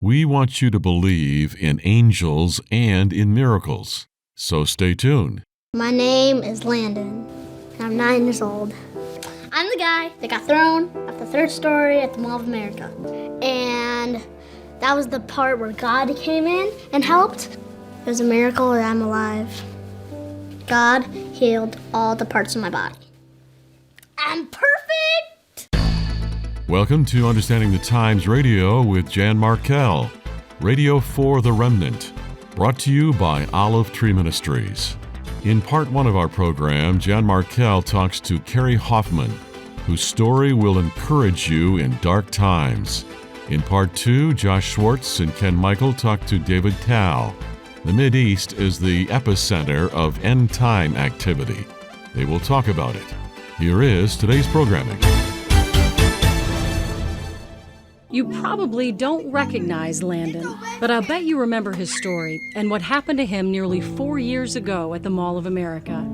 We want you to believe in angels and in miracles. So stay tuned. My name is Landen, and I'm 9 years old. I'm the guy that got thrown off the 3rd story at the Mall of America. And that was the part where God came in and helped. It was a miracle that I'm alive. God healed all the parts of my body. I'm perfect! Welcome to Understanding the Times Radio with Jan Markell, Radio for the Remnant, brought to you by Olive Tree Ministries. In part 1 of our program, Jan Markell talks to Kari Hoffmann, whose story will encourage you in dark times. In part 2, Josh Schwartz and Ken Mikle talk to David Tal. The Mideast is the epicenter of end-time activity. They will talk about it. Here is today's programming. You probably don't recognize Landen, but I'll bet you remember his story and what happened to him nearly 4 years ago at the Mall of America.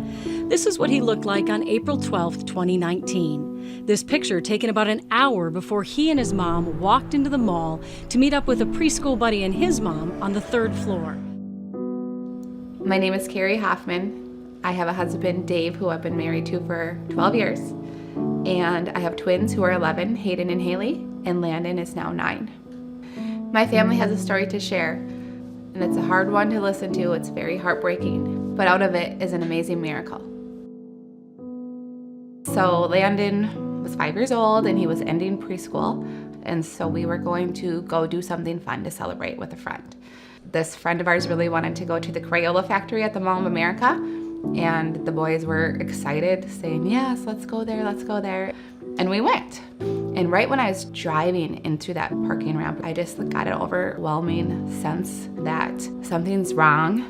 This is what he looked like on April 12th, 2019. This picture taken about an hour before he and his mom walked into the mall to meet up with a preschool buddy and his mom on the 3rd floor. My name is Kari Hoffmann. I have a husband, Dave, who I've been married to for 12 years. And I have twins who are 11, Hayden and Haley, and Landen is now 9. My family has a story to share, and it's a hard one to listen to. It's very heartbreaking, but out of it is an amazing miracle. So Landen was 5 years old, and he was ending preschool, and so we were going to go do something fun to celebrate with a friend. This friend of ours really wanted to go to the Crayola factory at the Mall of America, and the boys were excited, saying, yes, let's go there, let's go there. And we went. And right when I was driving into that parking ramp, I just got an overwhelming sense that something's wrong.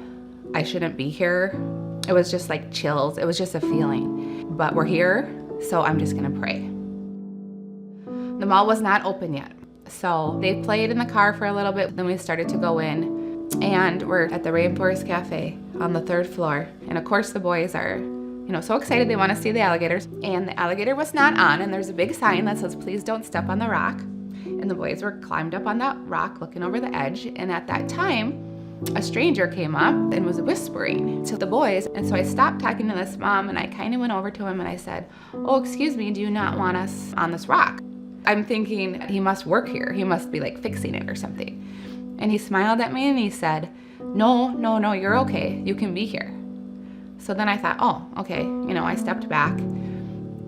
I shouldn't be here. It was just like chills. It was just a feeling. But we're here, so I'm just gonna pray. The mall was not open yet. So they played in the car for a little bit, then we started to go in. And we're at the Rainforest Cafe on the 3rd floor. And of course the boys are so excited they want to see the alligators. And the alligator was not on, and there's a big sign that says, please don't step on the rock. And the boys were climbed up on that rock looking over the edge. And at that time, a stranger came up and was whispering to the boys. And so I stopped talking to this mom, and I kind of went over to him and I said, oh, excuse me, do you not want us on this rock? I'm thinking he must work here. He must be like fixing it or something. And he smiled at me and he said, no, you're okay. You can be here. So then I thought, oh, okay. I stepped back,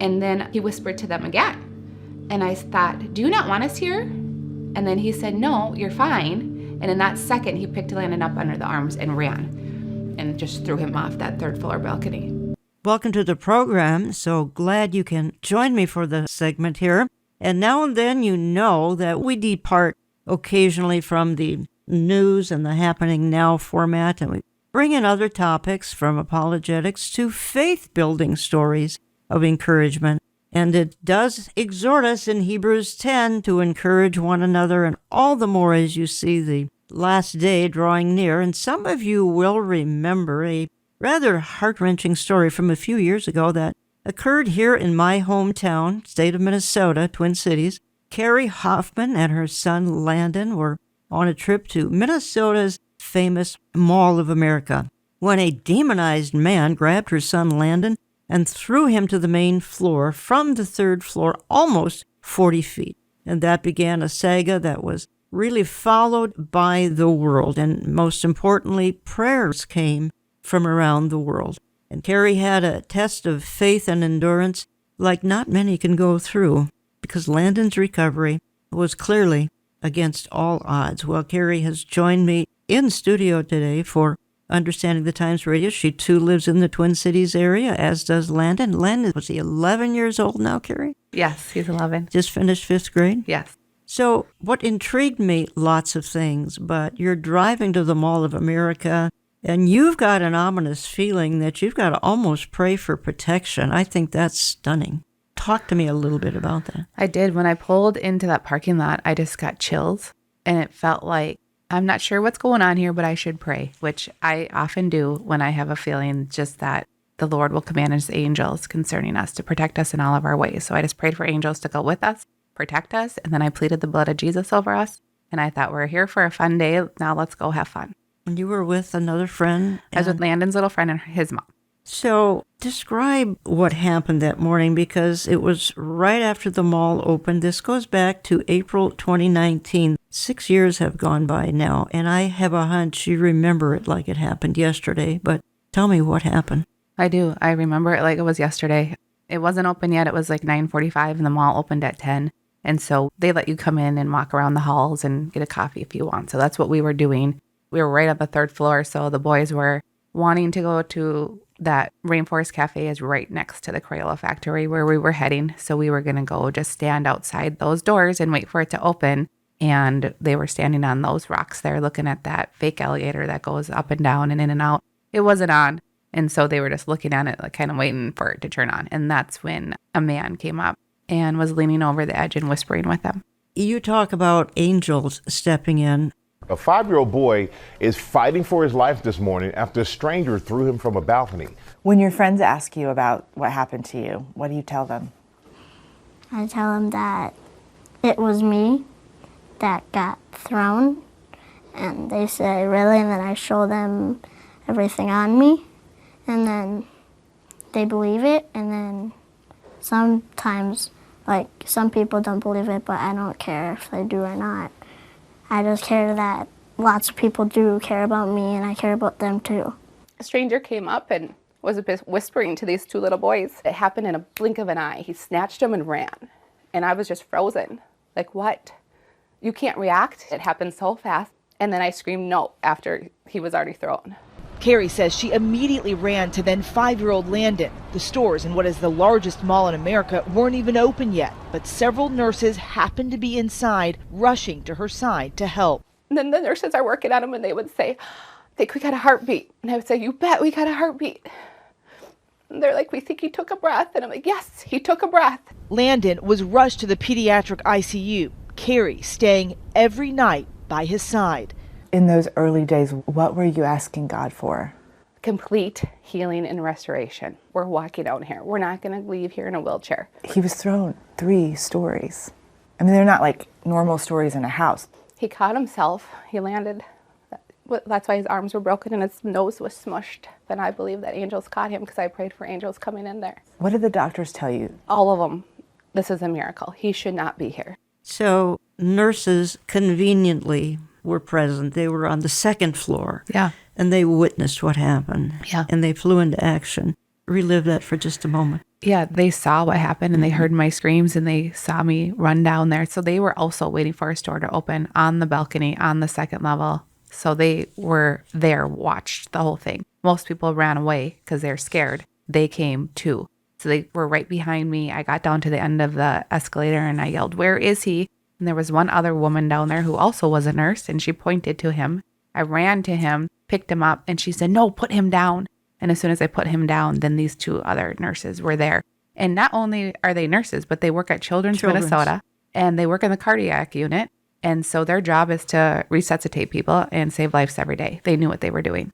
and then he whispered to them again. And I thought, do you not want us here? And then he said, no, you're fine. And in that second, he picked Landon up under the arms and ran and just threw him off that 3rd floor balcony. Welcome to the program. So glad you can join me for the segment here. And now and then you know that we depart occasionally from the news and the happening now format, and we bring in other topics from apologetics to faith-building stories of encouragement. And it does exhort us in Hebrews 10 to encourage one another, and all the more as you see the last day drawing near. And some of you will remember a rather heart-wrenching story from a few years ago that occurred here in my hometown, state of Minnesota, Twin Cities. Kari Hoffmann and her son Landen were on a trip to Minnesota's famous Mall of America when a demonized man grabbed her son Landen and threw him to the main floor from the 3rd floor almost 40 feet. And that began a saga that was really followed by the world. And most importantly, prayers came from around the world. And Kari had a test of faith and endurance like not many can go through, because Landen's recovery was clearly against all odds. Well, Kari has joined me in studio today for Understanding the Times Radio. She too lives in the Twin Cities area, as does Landen. Landen, was he 11 years old now, Kari? Yes, he's 11. Just finished 5th grade? Yes. So what intrigued me, lots of things, but you're driving to the Mall of America, and you've got an ominous feeling that you've got to almost pray for protection. I think that's stunning. Talk to me a little bit about that. I did. When I pulled into that parking lot, I just got chills, and it felt like, I'm not sure what's going on here, but I should pray, which I often do when I have a feeling just that the Lord will command his angels concerning us to protect us in all of our ways. So I just prayed for angels to go with us, protect us, and then I pleaded the blood of Jesus over us. And I thought, we're here for a fun day. Now let's go have fun. And you were with another friend? I was with Landen's little friend and his mom. So describe what happened that morning, because it was right after the mall opened. This goes back to April 2019. 6 years have gone by now, and I have a hunch you remember it like it happened yesterday. But tell me what happened. I do. I remember it like it was yesterday. It wasn't open yet. It was like 9:45 and the mall opened at 10. And so they let you come in and walk around the halls and get a coffee if you want. So that's what we were doing. We were right on the third floor. So the boys were wanting to go to that Rainforest Cafe is right next to the Crayola factory where we were heading. So we were going to go just stand outside those doors and wait for it to open. And they were standing on those rocks there looking at that fake alligator that goes up and down and in and out. It wasn't on. And so they were just looking at it, like kind of waiting for it to turn on. And that's when a man came up and was leaning over the edge and whispering with them. You talk about angels stepping in. A 5-year-old boy is fighting for his life this morning after a stranger threw him from a balcony. When your friends ask you about what happened to you, what do you tell them? I tell them that it was me that got thrown, and they say, really? And then I show them everything on me, and then they believe it, and then sometimes, like, some people don't believe it, but I don't care if they do or not. I just care that lots of people do care about me, and I care about them too. A stranger came up and was whispering to these two little boys. It happened in a blink of an eye. He snatched them and ran. And I was just frozen. Like, what? You can't react. It happened so fast. And then I screamed no after he was already thrown. Kari says she immediately ran to then 5-year-old Landen. The stores in what is the largest mall in America weren't even open yet, but several nurses happened to be inside, rushing to her side to help. And then the nurses are working on him and they would say, I think we got a heartbeat. And I would say, you bet we got a heartbeat. And they're like, we think he took a breath. And I'm like, yes, he took a breath. Landen was rushed to the pediatric ICU, Kari staying every night by his side. In those early days, what were you asking God for? Complete healing and restoration. We're walking out here. We're not going to leave here in a wheelchair. He was thrown 3 stories. I mean, they're not like normal stories in a house. He caught himself. He landed. That's why his arms were broken and his nose was smushed. Then I believe that angels caught him because I prayed for angels coming in there. What did the doctors tell you? All of them. This is a miracle. He should not be here. So nurses conveniently were present. They were on the second floor. Yeah. And they witnessed what happened. Yeah. And they flew into action. Relive that for just a moment. Yeah, they saw what happened and they heard my screams and they saw me run down there. So they were also waiting for a store to open on the balcony on the second level. So they were there, watched the whole thing. Most people ran away because they're scared. They came too. So they were right behind me. I got down to the end of the escalator and I yelled, where is he? And there was one other woman down there who also was a nurse and she pointed to him. I ran to him, picked him up, and she said, no, put him down. And as soon as I put him down, then these 2 other nurses were there. And not only are they nurses, but they work at Children's Minnesota and they work in the cardiac unit. And so their job is to resuscitate people and save lives every day. They knew what they were doing.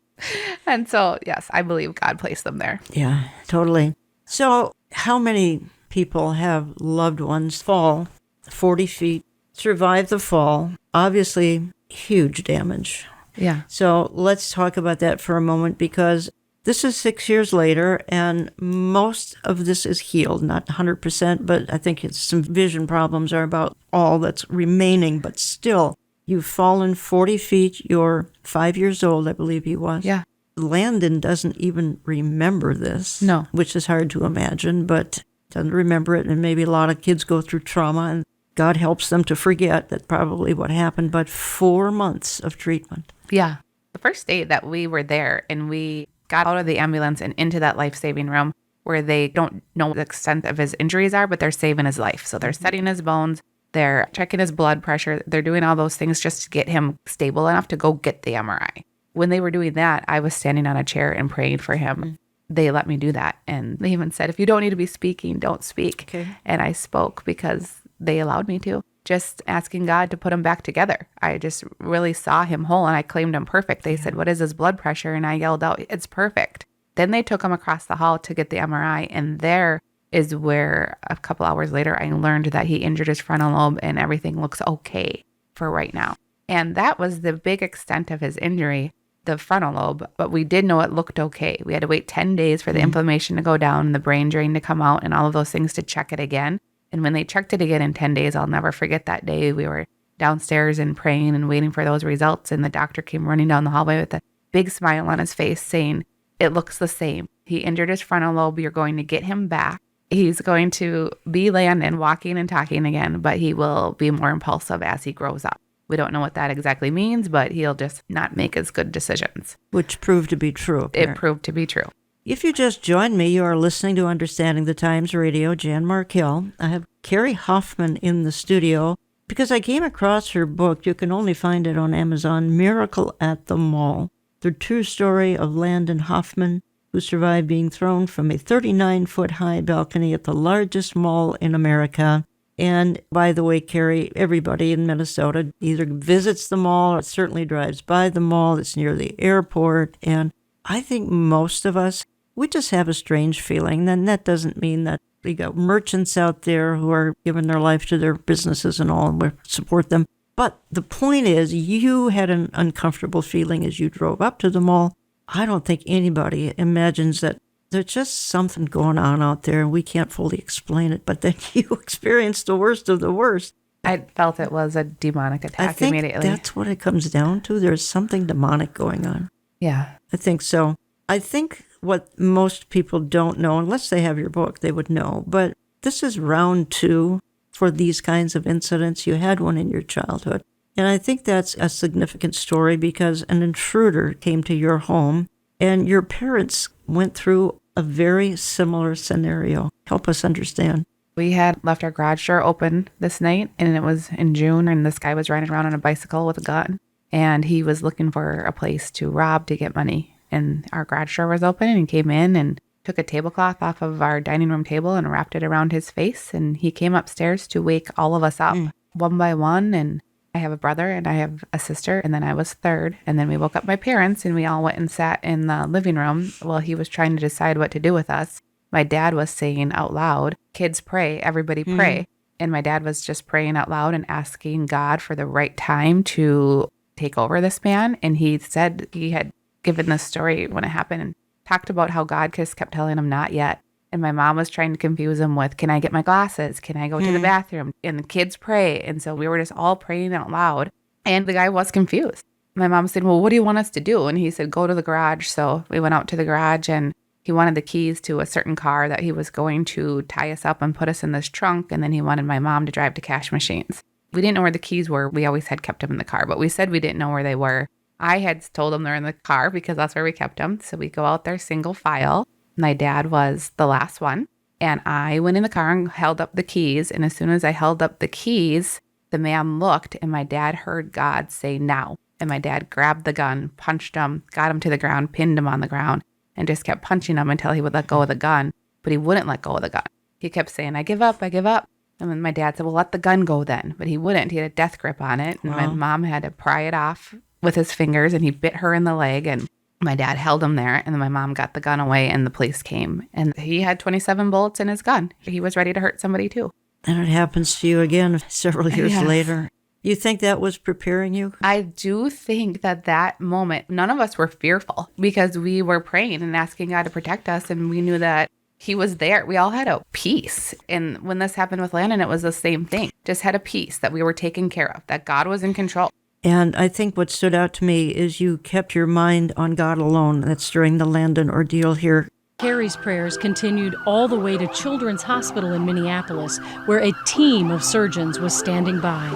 And so, yes, I believe God placed them there. Yeah, totally. So how many people have loved ones fall 40 feet, survive the fall? Obviously, huge damage. Yeah. So let's talk about that for a moment, because this is 6 years later, and most of this is healed, not 100%, but I think it's some vision problems are about all that's remaining. But still, you've fallen 40 feet. You're 5 years old, I believe he was. Yeah. Landen doesn't even remember this. No. Which is hard to imagine, but doesn't remember it. And maybe a lot of kids go through trauma, and God helps them to forget that's probably what happened. But 4 months of treatment. Yeah. The first day that we were there and we got out of the ambulance and into that life-saving room where they don't know what the extent of his injuries are, but they're saving his life. So they're setting his bones, they're checking his blood pressure, they're doing all those things just to get him stable enough to go get the MRI. When they were doing that, I was standing on a chair and praying for him. They let me do that. And they even said, if you don't need to be speaking, don't speak. Okay. And I spoke because they allowed me to. Just asking God to put him back together. I just really saw him whole and I claimed him perfect. They said, what is his blood pressure? And I yelled out, it's perfect. Then they took him across the hall to get the MRI. And there is where a couple hours later, I learned that he injured his frontal lobe and everything looks okay for right now. And that was the big extent of his injury, the frontal lobe. But we did know it looked okay. We had to wait 10 days for the inflammation to go down and the brain drain to come out and all of those things to check it again. And when they checked it again in 10 days, I'll never forget that day. We were downstairs and praying and waiting for those results. And the doctor came running down the hallway with a big smile on his face saying, it looks the same. He injured his frontal lobe. You're going to get him back. He's going to be Landen, walking and talking again, but he will be more impulsive as he grows up. We don't know what that exactly means, but he'll just not make as good decisions. Which proved to be true. It proved to be true. If you just joined me, you are listening to Understanding the Times Radio. Jan Markell. I have Kari Hoffmann in the studio because I came across her book. You can only find it on Amazon, Miracle at the Mall. The true story of Landen Hoffmann, who survived being thrown from a 39-foot-high balcony at the largest mall in America. And by the way, Kari, everybody in Minnesota either visits the mall or certainly drives by the mall. It's near the airport. And I think most of us, we just have a strange feeling. And that doesn't mean that we got merchants out there who are giving their life to their businesses and all, and we support them. But the point is, you had an uncomfortable feeling as you drove up to the mall. I don't think anybody imagines that there's just something going on out there and we can't fully explain it. But then you experienced the worst of the worst. I felt it was a demonic attack I think immediately. That's what it comes down to. There's something demonic going on. Yeah. I think so. I think what most people don't know, unless they have your book, they would know. But this is round 2 for these kinds of incidents. You had one in your childhood. And I think that's a significant story because an intruder came to your home and your parents went through a very similar scenario. Help us understand. We had left our garage door open this night, and it was in June, and this guy was riding around on a bicycle with a gun, and he was looking for a place to rob to get money. And our garage door was open, and he came in and took a tablecloth off of our dining room table and wrapped it around his face, and he came upstairs to wake all of us up one by one. And I have a brother and I have a sister, and then I was third. And then we woke up my parents and we all went and sat in the living room while he was trying to decide what to do with us. My dad was saying out loud, kids pray, everybody pray. And my dad was just praying out loud and asking God for the right time to take over this man. And he said he had given this story when it happened and talked about how God just kept telling him not yet. And my mom was trying to confuse him with, can I get my glasses? Can I go to the bathroom? And the kids pray. And so we were just all praying out loud. And the guy was confused. My mom said, well, what do you want us to do? And he said, go to the garage. So we went out to the garage and he wanted the keys to a certain car that he was going to tie us up and put us in this trunk. And then he wanted my mom to drive to cash machines. We didn't know where the keys were. We always had kept them in the car, but we said we didn't know where they were. I had told him they're in the car because that's where we kept them. So we go out there single file. My dad was the last one, and I went in the car and held up the keys, and as soon as I held up the keys, the man looked, and my dad heard God say, now. And my dad grabbed the gun, punched him, got him to the ground, pinned him on the ground, and just kept punching him until he would let go of the gun, but he wouldn't let go of the gun. He kept saying, I give up, I give up. And then my dad said, well, let the gun go then, but he wouldn't. He had a death grip on it, and my mom had to pry it off with his fingers, and he bit her in the leg, and my dad held him there, and then my mom got the gun away, and the police came. And he had 27 bullets in his gun. He was ready to hurt somebody, too. And it happens to you again several years later. You think that was preparing you? I do think that moment, none of us were fearful because we were praying and asking God to protect us, and we knew that he was there. We all had a peace. And when this happened with Landen, it was the same thing. Just had a peace that we were taken care of, that God was in control. And I think what stood out to me is you kept your mind on God alone. That's during the Landen ordeal here. Kari's prayers continued all the way to Children's Hospital in Minneapolis, where a team of surgeons was standing by.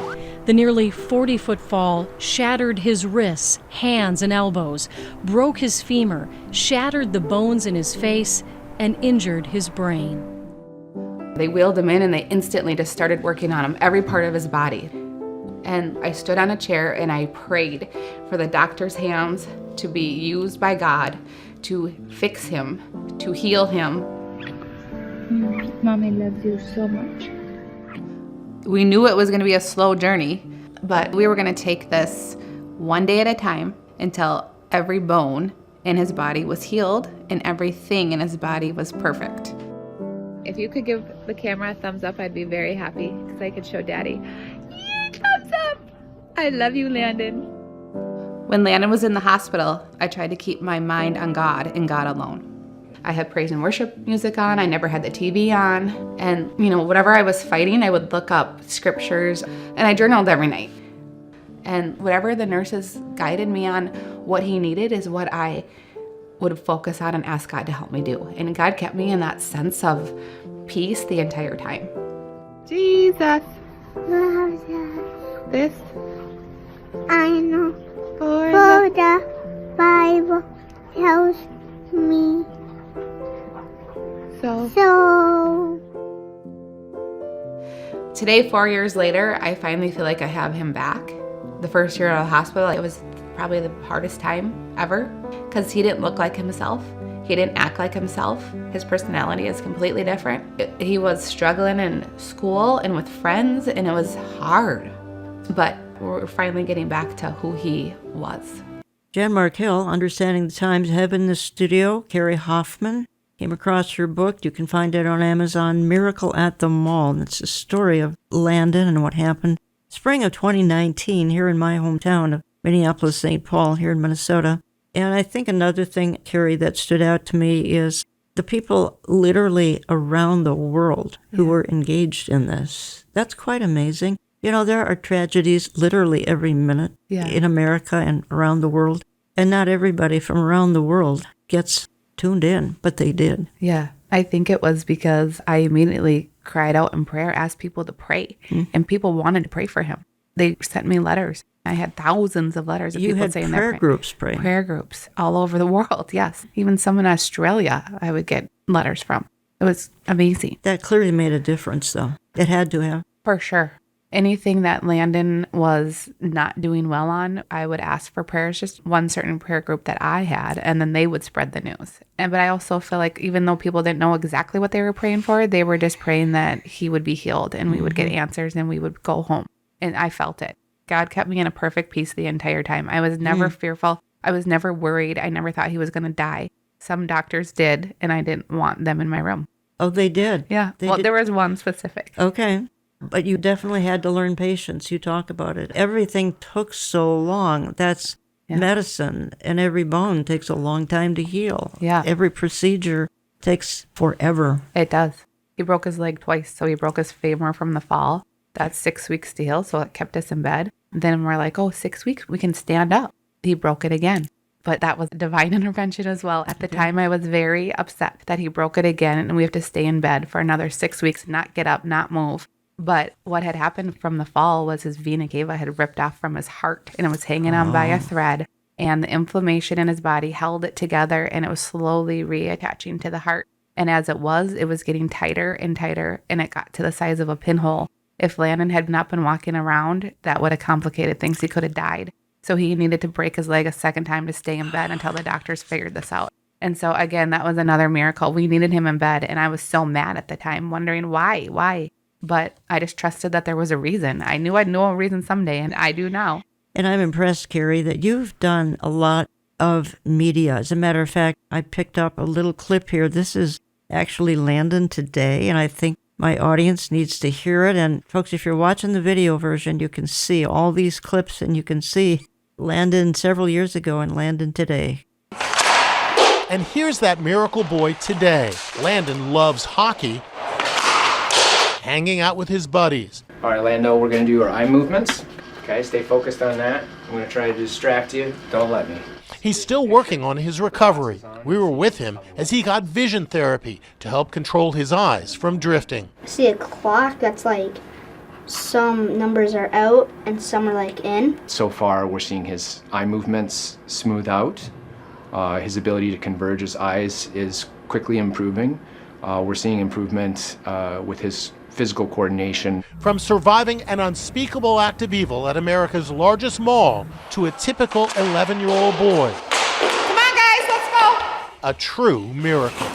The nearly 40-foot fall shattered his wrists, hands, and elbows, broke his femur, shattered the bones in his face, and injured his brain. They wheeled him in and they instantly just started working on him, every part of his body. And I stood on a chair and I prayed for the doctor's hands to be used by God to fix him, to heal him. Mommy loves you so much. We knew it was going to be a slow journey, but we were going to take this one day at a time until every bone in his body was healed and everything in his body was perfect. If you could give the camera a thumbs up, I'd be very happy because I could show Daddy. Thumbs up! I love you, Landen. When Landen was in the hospital, I tried to keep my mind on God and God alone. I had praise and worship music on. I never had the TV on. And, whatever I was fighting, I would look up scriptures, and I journaled every night. And whatever the nurses guided me on what he needed is what I would focus on and ask God to help me do. And God kept me in that sense of peace the entire time. Jesus. This I know. for For the Bible tells me so. so. Today, 4 years later, I finally feel like I have him back. The first year out of the hospital, it was probably the hardest time ever because he didn't look like himself. He didn't act like himself. His personality is completely different. He was struggling in school and with friends, and it was hard. But we're finally getting back to who he was. Jan Markell, Understanding the Times, have in the studio. Kari Hoffmann came across her book. You can find it on Amazon, Miracle at the Mall. And it's a story of Landen and what happened spring of 2019 here in my hometown of Minneapolis, St. Paul, here in Minnesota. And I think another thing, Kari, that stood out to me is the people literally around the world who were engaged in this. That's quite amazing. There are tragedies literally every minute in America and around the world. And not everybody from around the world gets tuned in, but they did. Yeah, I think it was because I immediately cried out in prayer, asked people to pray, and people wanted to pray for him. They sent me letters. I had thousands of letters of people saying prayer groups praying. Prayer groups all over the world, yes. Even some in Australia I would get letters from. It was amazing. That clearly made a difference, though. It had to have. For sure. Anything that Landen was not doing well on, I would ask for prayers, just one certain prayer group that I had, and then they would spread the news. But I also feel like even though people didn't know exactly what they were praying for, they were just praying that he would be healed and we would get answers and we would go home. And I felt it. God kept me in a perfect peace the entire time. I was never fearful. I was never worried. I never thought he was going to die. Some doctors did, and I didn't want them in my room. Oh, they did? Yeah. There was one specific. Okay. But you definitely had to learn patience. You talk about it. Everything took so long. That's medicine, and every bone takes a long time to heal. Yeah. Every procedure takes forever. It does. He broke his leg twice, so he broke his femur from the fall. That's 6 weeks to heal, so it kept us in bed. Then we're like, 6 weeks, we can stand up. He broke it again. But that was divine intervention as well. At the time, I was very upset that he broke it again, and we have to stay in bed for another 6 weeks, not get up, not move. But what had happened from the fall was his vena cava had ripped off from his heart, and it was hanging on by a thread. And the inflammation in his body held it together, and it was slowly reattaching to the heart. And as it was getting tighter and tighter, and it got to the size of a pinhole. If Landen had not been walking around, that would have complicated things. He could have died. So he needed to break his leg a second time to stay in bed until the doctors figured this out. And so again, that was another miracle. We needed him in bed, and I was so mad at the time, wondering why? But I just trusted that there was a reason. I knew I'd know a reason someday, and I do now. And I'm impressed, Kari, that you've done a lot of media. As a matter of fact, I picked up a little clip here. This is actually Landen today, and I think my audience needs to hear it. And folks, if you're watching the video version, you can see all these clips, and you can see Landen several years ago and Landen today. And here's that miracle boy today. Landen loves hockey, hanging out with his buddies. All right, Lando, we're going to do our eye movements. Okay, stay focused on that. I'm going to try to distract you. Don't let me. He's still working on his recovery. We were with him as he got vision therapy to help control his eyes from drifting. I see a clock that's like some numbers are out and some are like in. So far, we're seeing his eye movements smooth out. His ability to converge his eyes is quickly improving. We're seeing improvement with his physical coordination. From surviving an unspeakable act of evil at America's largest mall to a typical 11-year-old boy. Come on, guys, let's go. A true miracle.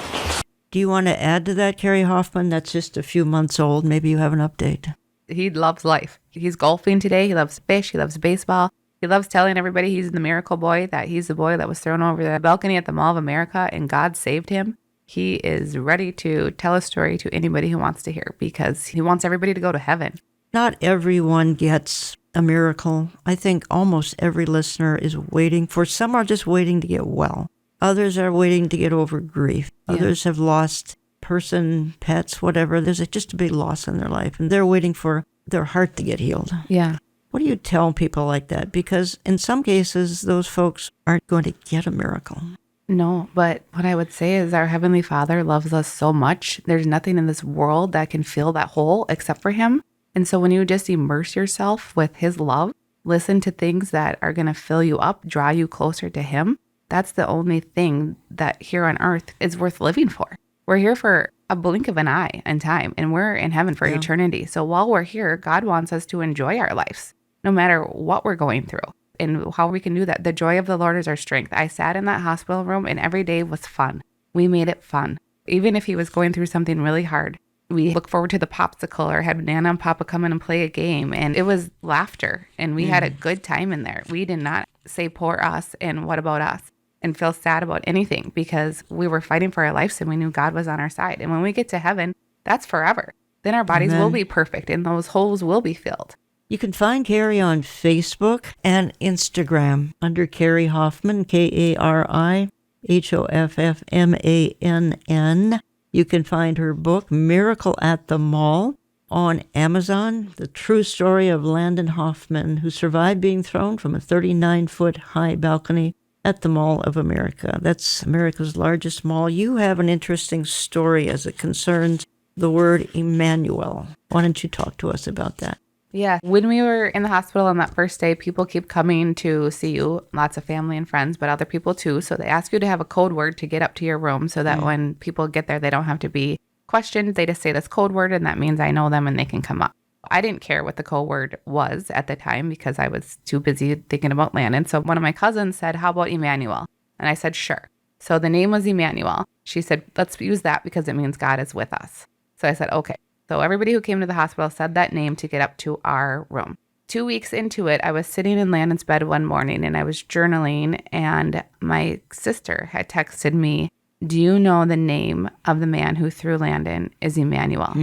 Do you want to add to that, Kari Hoffmann? That's just a few months old. Maybe you have an update. He loves life. He's golfing today. He loves fish. He loves baseball. He loves telling everybody he's the miracle boy, that he's the boy that was thrown over the balcony at the Mall of America and God saved him. He is ready to tell a story to anybody who wants to hear because he wants everybody to go to heaven. Not everyone gets a miracle. I think almost every listener is waiting for, some are just waiting to get well. Others are waiting to get over grief. Others have lost person, pets, whatever. There's just a big loss in their life, and they're waiting for their heart to get healed. Yeah. What do you tell people like that? Because in some cases, those folks aren't going to get a miracle. No, but what I would say is our Heavenly Father loves us so much. There's nothing in this world that can fill that hole except for Him. And so when you just immerse yourself with His love, listen to things that are going to fill you up, draw you closer to Him, that's the only thing that here on earth is worth living for. We're here for a blink of an eye in time, and we're in heaven for eternity. So while we're here, God wants us to enjoy our lives, no matter what we're going through and how we can do that. The joy of the Lord is our strength. I sat in that hospital room and every day was fun. We made it fun. Even if he was going through something really hard, we looked forward to the popsicle or had Nana and Papa come in and play a game. And it was laughter and we had a good time in there. We did not say poor us and what about us and feel sad about anything because we were fighting for our lives and we knew God was on our side. And when we get to heaven, that's forever. Then our bodies will be perfect and those holes will be filled. You can find Kari on Facebook and Instagram under Kari Hoffmann, KariHoffmann. You can find her book, Miracle at the Mall, on Amazon, the true story of Landen Hoffmann, who survived being thrown from a 39-foot high balcony at the Mall of America. That's America's largest mall. You have an interesting story as it concerns the word Emmanuel. Why don't you talk to us about that? Yeah. When we were in the hospital on that first day, people keep coming to see you, lots of family and friends, but other people too. So they ask you to have a code word to get up to your room so that when people get there, they don't have to be questioned. They just say this code word and that means I know them and they can come up. I didn't care what the code word was at the time because I was too busy thinking about Landen. So one of my cousins said, how about Emmanuel? And I said, sure. So the name was Emmanuel. She said, let's use that because it means God is with us. So I said, okay. So everybody who came to the hospital said that name to get up to our room. 2 weeks into it, I was sitting in Landen's bed one morning and I was journaling and my sister had texted me, do you know the name of the man who threw Landen is Emmanuel?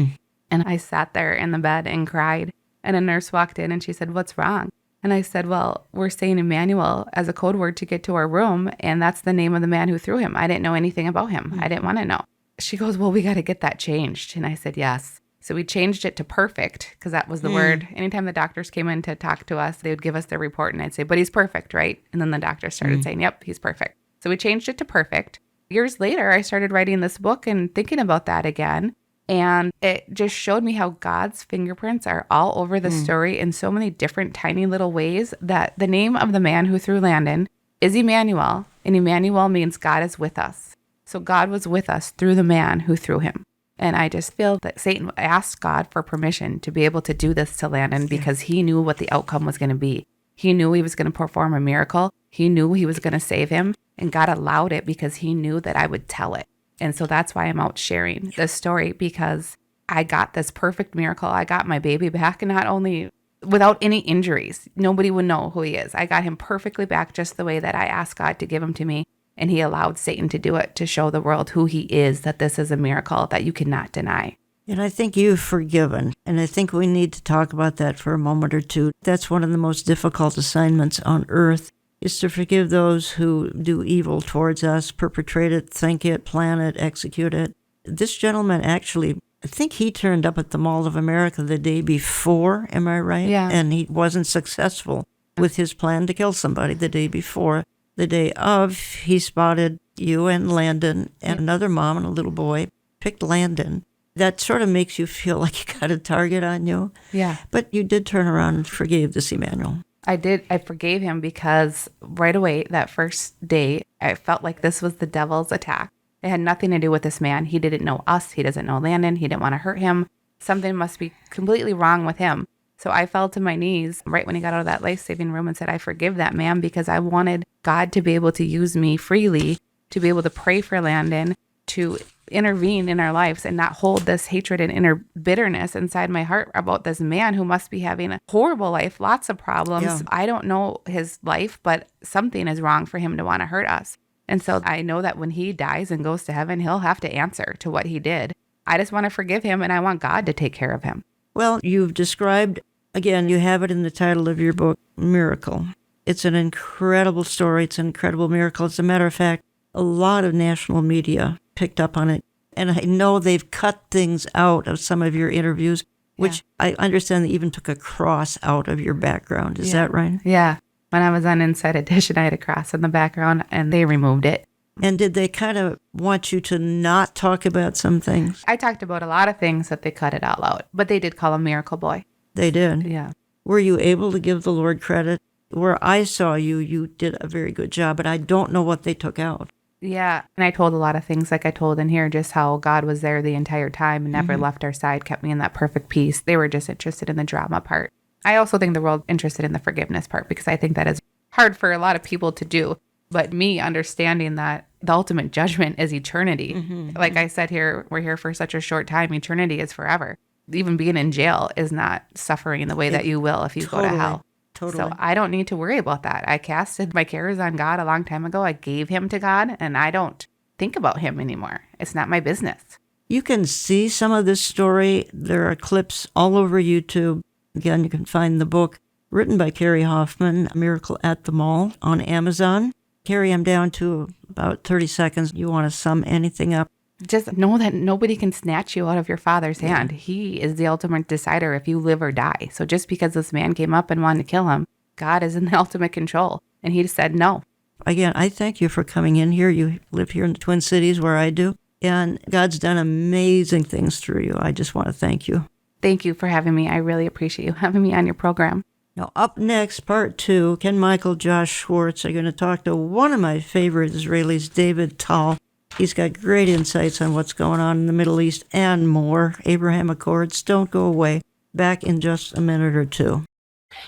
And I sat there in the bed and cried. And a nurse walked in and she said, what's wrong? And I said, well, we're saying Emmanuel as a code word to get to our room. And that's the name of the man who threw him. I didn't know anything about him. I didn't want to know. She goes, well, we got to get that changed. And I said, yes. So we changed it to perfect because that was the word. Anytime the doctors came in to talk to us, they would give us their report and I'd say, but he's perfect, right? And then the doctor started saying, yep, he's perfect. So we changed it to perfect. Years later, I started writing this book and thinking about that again. And it just showed me how God's fingerprints are all over the story in so many different tiny little ways that the name of the man who threw Landen is Emmanuel. And Emmanuel means God is with us. So God was with us through the man who threw him. And I just feel that Satan asked God for permission to be able to do this to Landen because he knew what the outcome was going to be. He knew he was going to perform a miracle. He knew he was going to save him. And God allowed it because he knew that I would tell it. And so that's why I'm out sharing this story because I got this perfect miracle. I got my baby back and not only without any injuries. Nobody would know who he is. I got him perfectly back just the way that I asked God to give him to me. And he allowed Satan to do it to show the world who he is, that this is a miracle that you cannot deny. And I think you've forgiven. And I think we need to talk about that for a moment or two. That's one of the most difficult assignments on earth, is to forgive those who do evil towards us, perpetrate it, think it, plan it, execute it. This gentleman actually, I think he turned up at the Mall of America the day before, am I right? Yeah. And he wasn't successful with his plan to kill somebody the day before. The day of, he spotted you and Landen and another mom and a little boy, picked Landen. That sort of makes you feel like you got a target on you. Yeah. But you did turn around and forgave this Emmanuel. I did. I forgave him because right away, that first day, I felt like this was the devil's attack. It had nothing to do with this man. He didn't know us. He doesn't know Landen. He didn't want to hurt him. Something must be completely wrong with him. So I fell to my knees right when he got out of that life-saving room and said, I forgive that man because I wanted God to be able to use me freely, to be able to pray for Landen, to intervene in our lives and not hold this hatred and inner bitterness inside my heart about this man who must be having a horrible life, lots of problems. Yeah. I don't know his life, but something is wrong for him to want to hurt us. And so I know that when he dies and goes to heaven, he'll have to answer to what he did. I just want to forgive him and I want God to take care of him. Well, you've described, again, you have it in the title of your book, Miracle. It's an incredible story. It's an incredible miracle. As a matter of fact, a lot of national media picked up on it. And I know they've cut things out of some of your interviews, which I understand they even took a cross out of your background. Is that right? Yeah. When I was on Inside Edition, I had a cross in the background, and they removed it. And did they kind of want you to not talk about some things? I talked about a lot of things that they cut it all out, but they did call him Miracle Boy. They did? Yeah. Were you able to give the Lord credit? Where I saw you, you did a very good job, but I don't know what they took out. Yeah. And I told a lot of things like I told in here, just how God was there the entire time and never left our side, kept me in that perfect peace. They were just interested in the drama part. I also think the world interested in the forgiveness part, because I think that is hard for a lot of people to do. But me understanding that the ultimate judgment is eternity. Like I said here, we're here for such a short time. Eternity is forever. Even being in jail is not suffering the way that you will if you go to hell. So I don't need to worry about that. I casted my cares on God a long time ago. I gave him to God, and I don't think about him anymore. It's not my business. You can see some of this story. There are clips all over YouTube. Again, you can find the book written by Kari Hoffmann, Miracle at the Mall, on Amazon. Kari, I'm down to about 30 seconds. You want to sum anything up? Just know that nobody can snatch you out of your Father's hand. He is the ultimate decider if you live or die. So just because this man came up and wanted to kill him, God is in the ultimate control. And he said no. Again, I thank you for coming in here. You live here in the Twin Cities where I do. And God's done amazing things through you. I just want to thank you. Thank you for having me. I really appreciate you having me on your program. Now, up next, part 2, Ken Mikle, Josh Schwartz are going to talk to one of my favorite Israelis, David Tal. He's got great insights on what's going on in the Middle East and more. Abraham Accords, don't go away. Back in just a minute or two.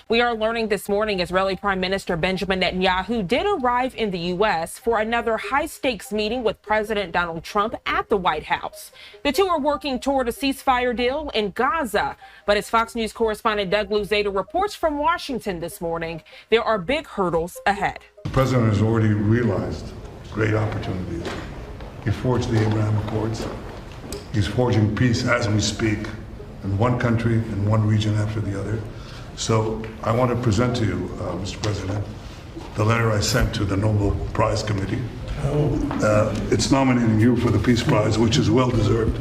We are learning this morning Israeli Prime Minister Benjamin Netanyahu did arrive in the U.S. for another high-stakes meeting with President Donald Trump at the White House. The two are working toward a ceasefire deal in Gaza. But as Fox News correspondent Doug Luzada reports from Washington this morning, there are big hurdles ahead. The president has already realized great opportunities. He forged the Abraham Accords. He's forging peace as we speak in one country, in one region after the other. So I want to present to you, Mr. President, the letter I sent to the Nobel Prize Committee. It's nominating you for the Peace Prize, which is well deserved.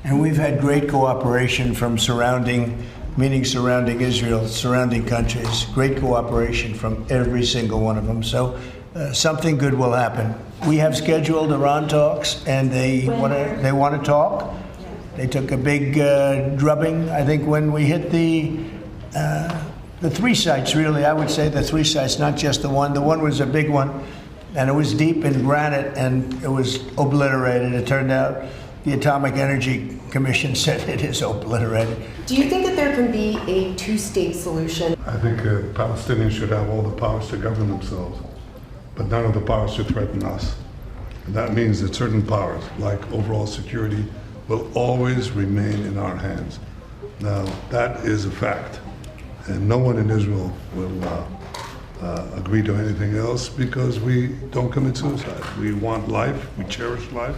And we've had great cooperation from surrounding Israel, surrounding countries, great cooperation from every single one of them. So something good will happen. We have scheduled Iran talks, and they want to talk. They took a big drubbing, I think, when we hit the 3 sites, really. I would say the 3 sites, not just the one. The one was a big one, and it was deep in granite, and it was obliterated. It turned out the Atomic Energy Commission said it is obliterated. Do you think that there can be a 2-state solution? I think Palestinians should have all the powers to govern themselves, but none of the powers to threaten us. And that means that certain powers, like overall security, will always remain in our hands. Now, that is a fact. And no one in Israel will agree to anything else, because we don't commit suicide. We want life, we cherish life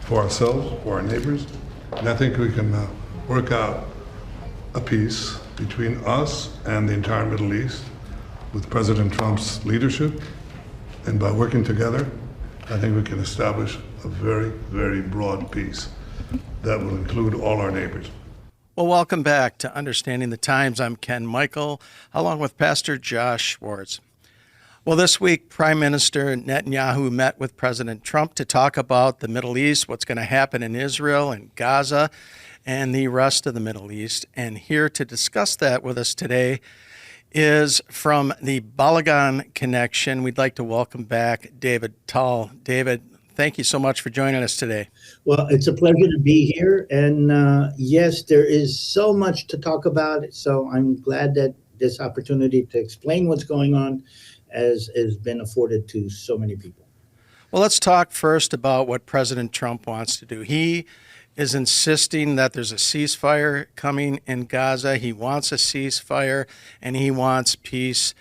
for ourselves, for our neighbors. And I think we can work out a peace between us and the entire Middle East with President Trump's leadership. And by working together, I think we can establish a very, very broad peace that will include all our neighbors. Well, welcome back to Understanding the Times. I'm Ken Mikle, along with Pastor Josh Schwartz. Well, this week, Prime Minister Netanyahu met with President Trump to talk about the Middle East, what's going to happen in Israel and Gaza and the rest of the Middle East. And here to discuss that with us today is from the Balagan Connection. We'd like to welcome back David Tal. David, thank you so much for joining us today. Well, it's a pleasure to be here. And yes, there is so much to talk about. So I'm glad that this opportunity to explain what's going on has been afforded to so many people. Well, let's talk first about what President Trump wants to do. He is insisting that there's a ceasefire coming in Gaza. He wants a ceasefire, and he wants peace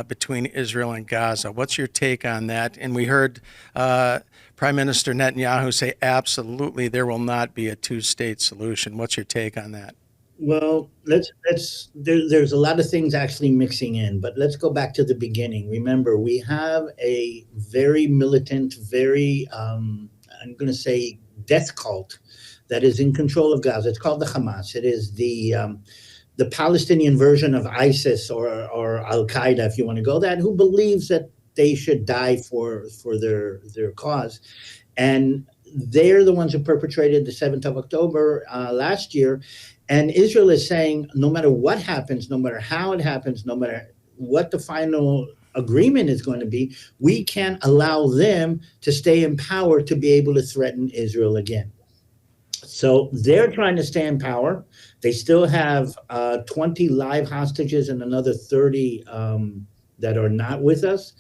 between Israel and Gaza. What's your take on that? And we heard Prime Minister Netanyahu say absolutely there will not be a 2-state solution. What's your take on that? Well, there's a lot of things actually mixing in, but let's go back to the beginning. Remember, we have a very militant, very, I'm going to say, death cult that is in control of Gaza. It's called the Hamas. It is the Palestinian version of ISIS or Al Qaeda, if you want to go that, who believes that they should die for their cause, and they're the ones who perpetrated the 7th of October last year. And Israel is saying, no matter what happens, no matter how it happens, no matter what the final agreement is going to be, we can't allow them to stay in power to be able to threaten Israel again. So they're trying to stay in power. They still have 20 live hostages and another 30 that are not with us.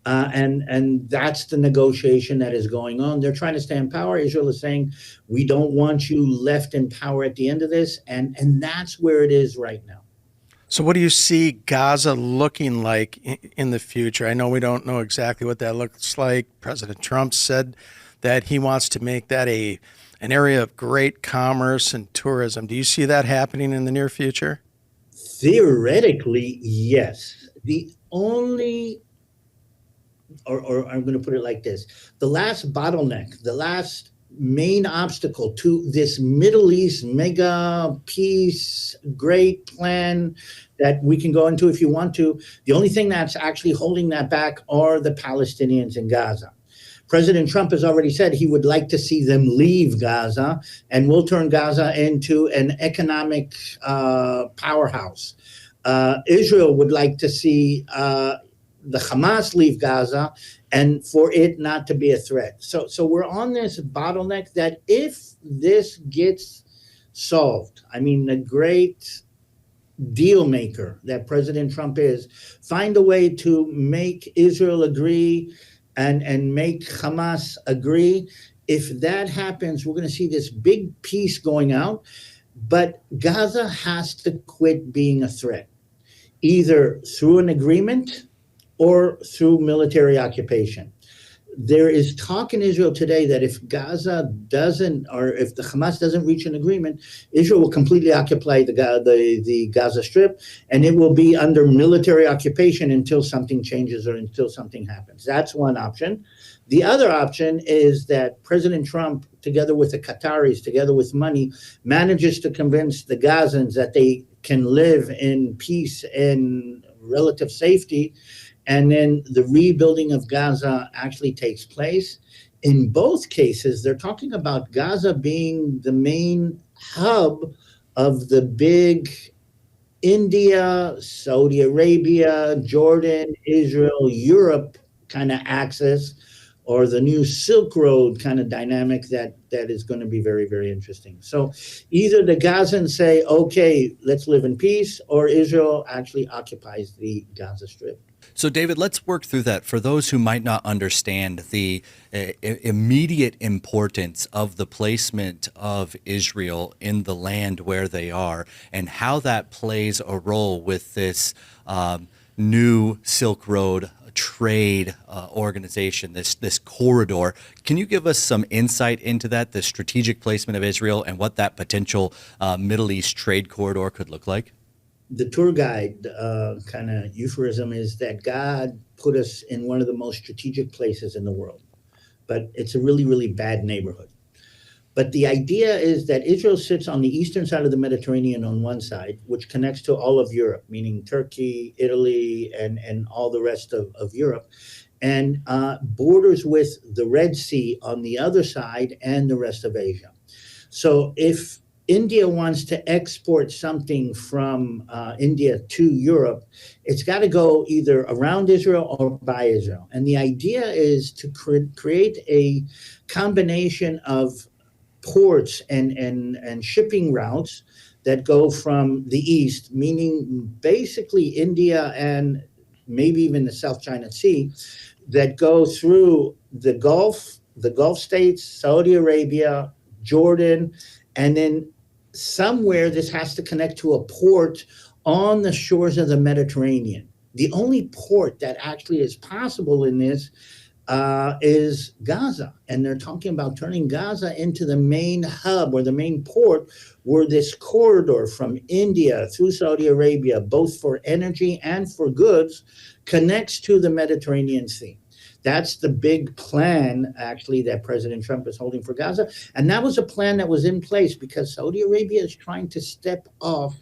And that's the negotiation that is going on. They're trying to stay in power. Israel is saying, we don't want you left in power at the end of this. And that's where it is right now. So what do you see Gaza looking like in the future? I know we don't know exactly what that looks like. President Trump said that he wants to make that an area of great commerce and tourism. Do you see that happening in the near future? Theoretically, yes. The only or I'm going to put it like this. The last bottleneck, the last main obstacle to this Middle East mega peace, great plan that we can go into if you want to, the only thing that's actually holding that back are the Palestinians in Gaza. President Trump has already said he would like to see them leave Gaza, and we'll turn Gaza into an economic powerhouse. Israel would like to see the Hamas leave Gaza and for it not to be a threat. So we're on this bottleneck that if this gets solved, I mean, the great deal maker that President Trump is, find a way to make Israel agree and make Hamas agree. If that happens, we're going to see this big peace going out, but Gaza has to quit being a threat, either through an agreement or through military occupation. There is talk in Israel today that if Gaza doesn't, or if the Hamas doesn't reach an agreement, Israel will completely occupy the Gaza Strip, and it will be under military occupation until something changes or until something happens. That's one option. The other option is that President Trump, together with the Qataris, together with money, manages to convince the Gazans that they can live in peace and relative safety, and then the rebuilding of Gaza actually takes place. In both cases, they're talking about Gaza being the main hub of the big India, Saudi Arabia, Jordan, Israel, Europe kind of axis, or the new Silk Road kind of dynamic that is going to be very, very interesting. So either the Gazans say, okay, let's live in peace, or Israel actually occupies the Gaza Strip. So, David, let's work through that for those who might not understand the immediate importance of the placement of Israel in the land where they are and how that plays a role with this new Silk Road trade organization, this corridor. Can you give us some insight into that, the strategic placement of Israel and what that potential Middle East trade corridor could look like? The tour guide kind of euphemism is that God put us in one of the most strategic places in the world, but it's a really, really bad neighborhood. But the idea is that Israel sits on the eastern side of the Mediterranean on one side, which connects to all of Europe, meaning Turkey, Italy, and all the rest of Europe, and borders with the Red Sea on the other side and the rest of Asia. So if India wants to export something from India to Europe, it's got to go either around Israel or by Israel. And the idea is to create a combination of ports and shipping routes that go from the east, meaning basically India and maybe even the South China Sea, that go through the Gulf states, Saudi Arabia, Jordan, and then somewhere this has to connect to a port on the shores of the Mediterranean. The only port that actually is possible in this is Gaza. And they're talking about turning Gaza into the main hub or the main port where this corridor from India through Saudi Arabia, both for energy and for goods, connects to the Mediterranean Sea. That's the big plan, actually, that President Trump is holding for Gaza. And that was a plan that was in place because Saudi Arabia is trying to step off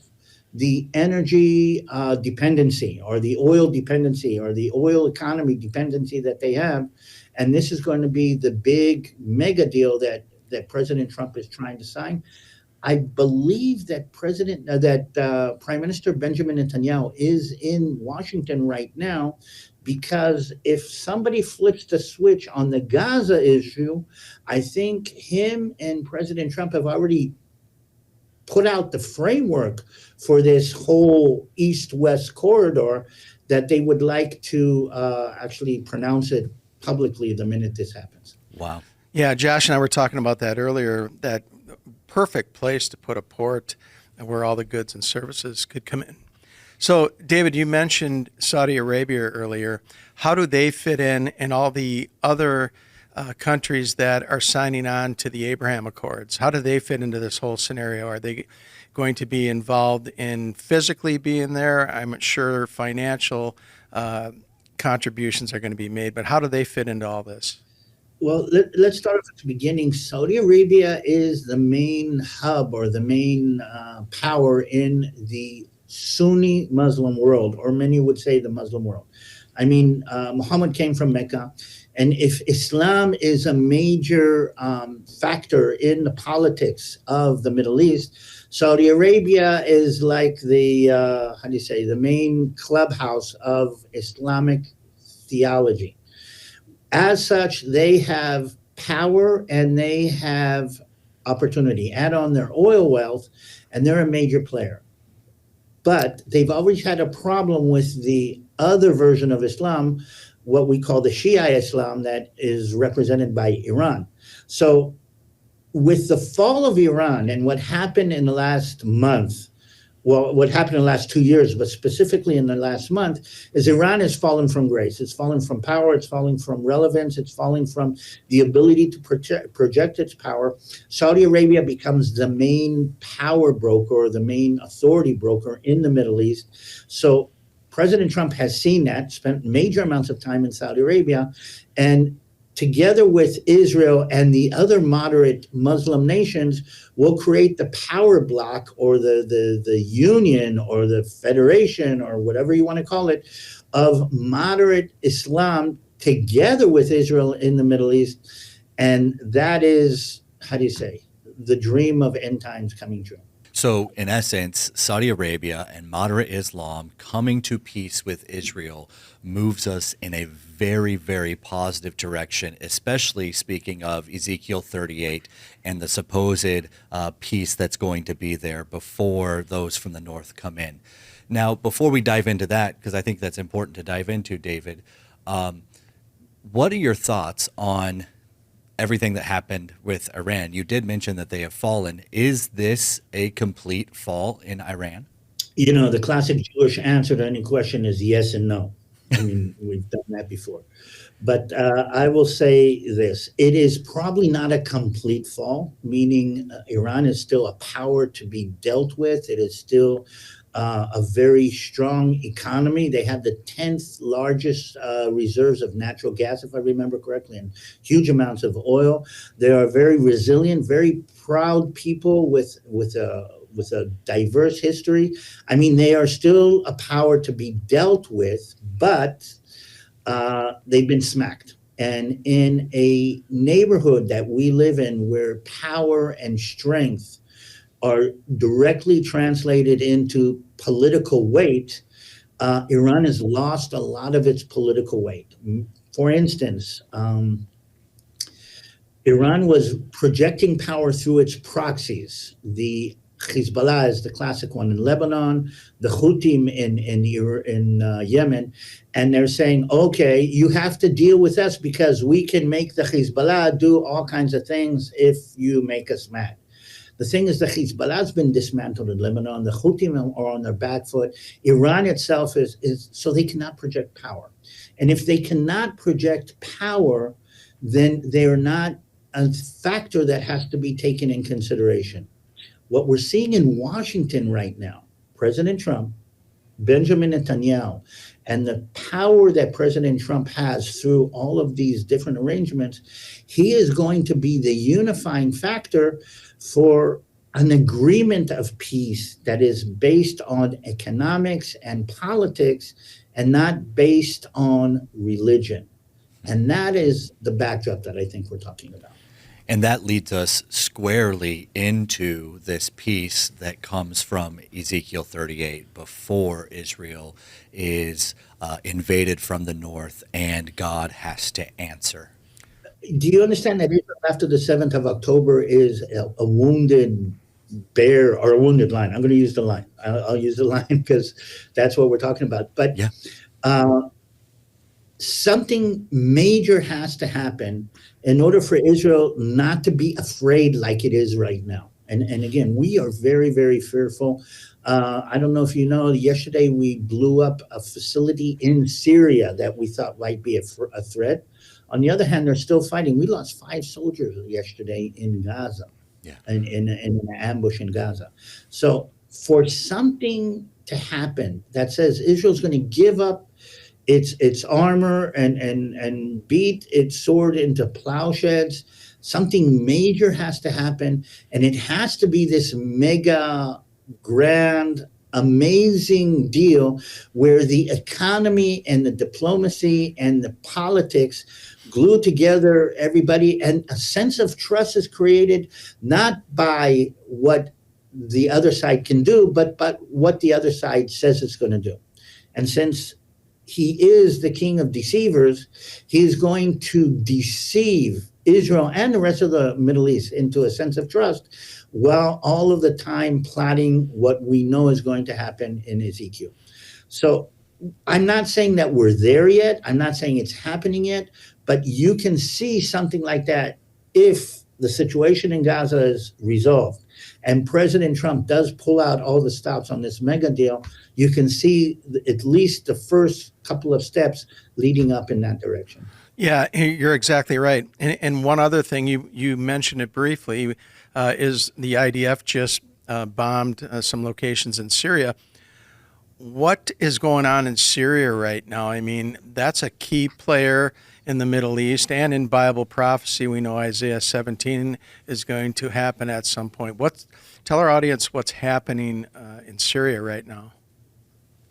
the energy dependency or the oil dependency or the oil economy dependency that they have. And this is going to be the big mega deal that President Trump is trying to sign. I believe that Prime Minister Benjamin Netanyahu is in Washington right now, because if somebody flips the switch on the Gaza issue, I think him and President Trump have already put out the framework for this whole east-west corridor that they would like to actually pronounce it publicly the minute this happens. Wow. Yeah, Josh and I were talking about that earlier, that perfect place to put a port where all the goods and services could come in. So, David, you mentioned Saudi Arabia earlier. How do they fit in and all the other countries that are signing on to the Abraham Accords? How do they fit into this whole scenario? Are they going to be involved in physically being there? I'm sure financial contributions are going to be made, but how do they fit into all this? Well, let's start off at the beginning. Saudi Arabia is the main hub or the main power in the Sunni Muslim world, or many would say the Muslim world. I mean, Muhammad came from Mecca, and if Islam is a major factor in the politics of the Middle East, Saudi Arabia is like the main clubhouse of Islamic theology. As such, they have power and they have opportunity. Add on their oil wealth, and they're a major player. But they've always had a problem with the other version of Islam, what we call the Shia Islam, that is represented by Iran. So with the fall of Iran and what happened in the last month, well, what happened in the last 2 years, but specifically in the last month, is Iran has fallen from grace. It's fallen from power. It's falling from relevance. It's falling from the ability to project its power. Saudi Arabia becomes the main power broker or the main authority broker in the Middle East. So President Trump has seen that, spent major amounts of time in Saudi Arabia, and together with Israel and the other moderate Muslim nations, will create the power bloc or the union or the federation or whatever you want to call it of moderate Islam together with Israel in the Middle East. And that is, the dream of end times coming true. So, in essence, Saudi Arabia and moderate Islam coming to peace with Israel moves us in a very, very positive direction, especially speaking of Ezekiel 38 and the supposed peace that's going to be there before those from the north come in. Now, before we dive into that, because I think that's important to dive into, David, what are your thoughts on everything that happened with Iran? You did mention that they have fallen. Is this a complete fall in Iran? You know, the classic Jewish answer to any question is yes and no. I mean, we've done that before. But I will say this. It is probably not a complete fall, meaning Iran is still a power to be dealt with. It is still a very strong economy. They have the 10th largest reserves of natural gas, if I remember correctly, and huge amounts of oil. They are very resilient, very proud people with a diverse history. I mean, they are still a power to be dealt with, but they've been smacked. And in a neighborhood that we live in where power and strength are directly translated into political weight, Iran has lost a lot of its political weight. For instance, Iran was projecting power through its proxies. The Hezbollah is the classic one in Lebanon, the Houthim in Yemen, and they're saying, okay, you have to deal with us because we can make the Hezbollah do all kinds of things if you make us mad. The thing is, the Hezbollah has been dismantled in Lebanon. The Houthim are on their back foot. Iran itself is so they cannot project power. And if they cannot project power, then they're not a factor that has to be taken in consideration. What we're seeing in Washington right now, President Trump, Benjamin Netanyahu, and the power that President Trump has through all of these different arrangements, he is going to be the unifying factor for an agreement of peace that is based on economics and politics and not based on religion. And that is the backdrop that I think we're talking about. And that leads us squarely into this piece that comes from Ezekiel 38 before Israel is invaded from the north and God has to answer. Do you understand that Israel after the 7th of October is a wounded bear or a wounded lion? I'm going to use the lion. I'll use the lion because that's what we're talking about. But something major has to happen in order for Israel not to be afraid like it is right now. And again, we are very, very fearful. I don't know if you know, yesterday we blew up a facility in Syria that we thought might be a threat. On the other hand, they're still fighting. We lost 5 soldiers yesterday in Gaza, in an ambush in Gaza. So for something to happen that says Israel's going to give up its armor and beat its sword into plowshares, something major has to happen, and it has to be this mega grand amazing deal where the economy and the diplomacy and the politics glue together everybody, and a sense of trust is created not by what the other side can do, but what the other side says it's going to do. And since he is the king of deceivers, he is going to deceive Israel and the rest of the Middle East into a sense of trust, while all of the time plotting what we know is going to happen in Ezekiel. So I'm not saying that we're there yet. I'm not saying it's happening yet, but you can see something like that if the situation in Gaza is resolved and President Trump does pull out all the stops on this mega deal. You can see at least the first couple of steps leading up in that direction. Yeah, you're exactly right. And one other thing, you mentioned it briefly, is the IDF just bombed some locations in Syria. What is going on in Syria right now? I mean, that's a key player in the Middle East and in Bible prophecy. We know Isaiah 17 is going to happen at some point. Tell our audience what's happening in Syria right now.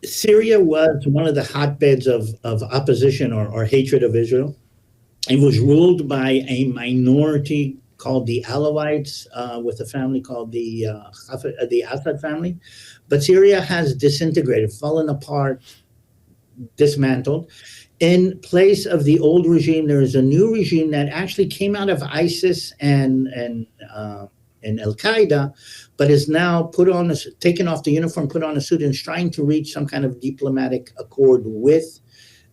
Syria was one of the hotbeds of opposition or hatred of Israel. It was ruled by a minority called the Alawites, with a family called the Assad family. But Syria has disintegrated, fallen apart, dismantled. In place of the old regime, there is a new regime that actually came out of ISIS and Al-Qaeda, but is now taken off the uniform, put on a suit, and is trying to reach some kind of diplomatic accord with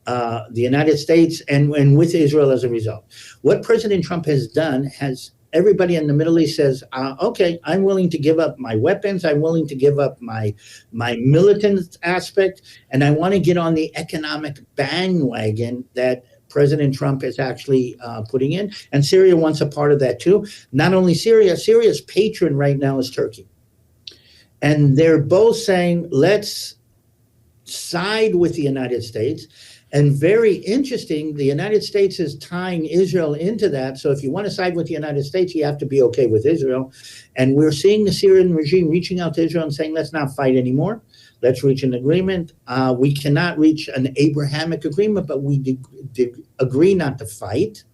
the United States and with Israel as a result. What President Trump has done has everybody in the Middle East says, okay, I'm willing to give up my weapons. I'm willing to give up my militant aspect. And I want to get on the economic bandwagon that President Trump is actually putting in. And Syria wants a part of that too. Not only Syria's patron right now is Turkey. And they're both saying, let's side with the United States. And very interesting, the United States is tying Israel into that. So if you want to side with the United States, you have to be okay with Israel. And we're seeing the Syrian regime reaching out to Israel and saying, let's not fight anymore. Let's reach an agreement. We cannot reach an Abrahamic agreement, but we agree not to fight.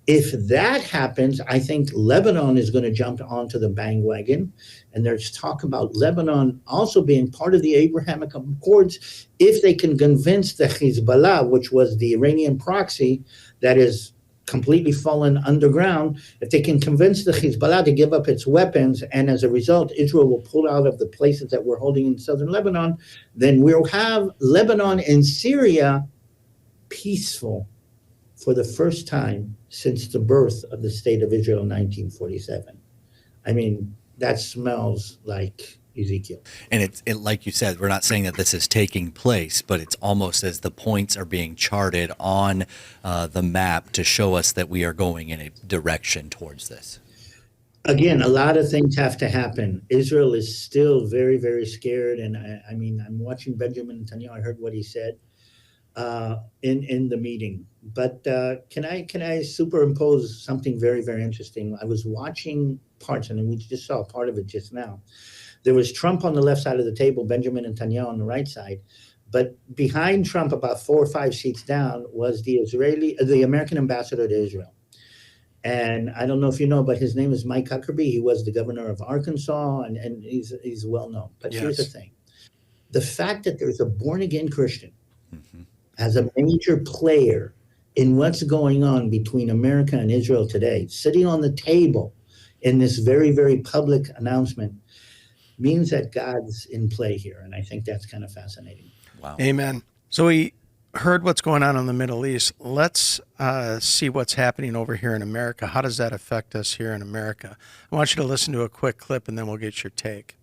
If that happens, I think Lebanon is going to jump onto the bandwagon. And there's talk about Lebanon also being part of the Abrahamic Accords if they can convince the Hezbollah, which was the Iranian proxy that is completely fallen underground, if they can convince the Hezbollah to give up its weapons, and as a result, Israel will pull out of the places that we're holding in southern Lebanon, then we'll have Lebanon and Syria peaceful for the first time since the birth of the State of Israel in 1947. I mean, that smells like, Ezekiel. And it like you said, we're not saying that this is taking place, but it's almost as the points are being charted on the map to show us that we are going in a direction towards this. Again, a lot of things have to happen. Israel is still very, very scared. And I mean, I'm watching Benjamin Netanyahu. I heard what he said in the meeting. But can I superimpose something very, very interesting? I was watching parts, and we just saw part of it just now. There was Trump on the left side of the table, Benjamin Netanyahu on the right side. But behind Trump, about 4 or 5 seats down, was the American ambassador to Israel. And I don't know if you know, but his name is Mike Huckabee. He was the governor of Arkansas, and he's well known. But Here's the thing. The fact that there's a born-again Christian as a major player in what's going on between America and Israel today, sitting on the table in this very, very public announcement, means that God's in play here. And I think that's kind of fascinating. Wow. Amen. So we heard what's going on in the Middle East. Let's see what's happening over here in America. How does that affect us here in America? I want you to listen to a quick clip, and then we'll get your take.